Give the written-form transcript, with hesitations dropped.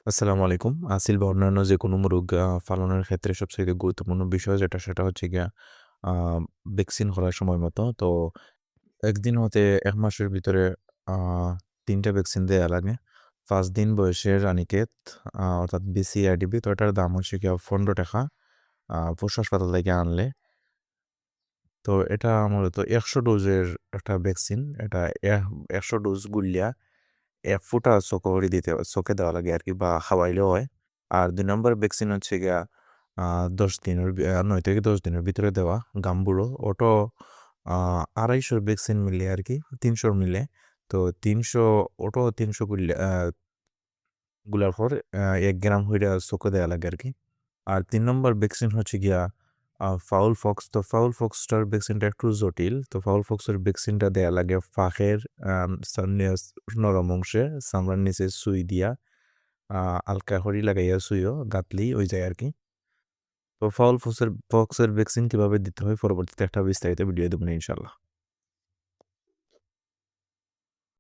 আসসালামু আলাইকুম। আসিল বা অন্যান্য যেকোনো রোগ পালনের ক্ষেত্রে সবচাইতে গুরুত্বপূর্ণ বিষয় যেটা সেটা হচ্ছে গিয়া আ ভ্যাকসিন করার সময় মতো। তো ১ দিন হতে ১ মাসের ভিতরে আ ৩ টা ভ্যাকসিন দেয়া লাগে। ৫ দিন বয়সের রানীক্ষেত অর্থাৎ BCIDB, তো এটার দাম হচ্ছে গিয়া ৳১৫ পশু হাসপাতাল থেকে আনলে। তো এটা মূলত ১০০ ডোজের একটা ভ্যাকসিন। এটা ১০০ ডোজ গুলিয়া ১ ফোঁটা চোখে দেওয়া লাগে আরকি, বা খাওয়াইলেও হয়। আর ২ নম্বর ভ্যাকসিন হচ্ছে গিয়া আ ১০ দিনের ৯ থেকে ১০ দিনের ভিতরে দেওয়া গাম্বুরো। ওটাও আ ২৫০ ভ্যাকসিন মিলিয়ে আরকি, ৩০০ মিলে। তো ৩০০, ওটাও ৩০০ গুলার পর ১ গ্রাম হইরা চোখে দেয়া লাগে আরকি। আর ৩ নম্বর ভ্যাকসিন হচ্ছে গিয়া ফাউল পক্স। তো ফাউল পক্সটার ভ্যাকসিনটা একটু জটিল। তো ফাউল পক্সের ভ্যাকসিনটা দেয়া লাগে ফাখের নরম অংশে, চামড়ার নিচে সুই দিয়া আ হালকা খড়ি লাগাইয়া সুইও গাঁথলেই হয়ে যায় আরকি। তো ফাউল পক্সের ভ্যাকসিন কিভাবে দিতে হয় পরবর্তীতে একটা বিস্তারিত ভিডিও দেব ইনশাআল্লাহ।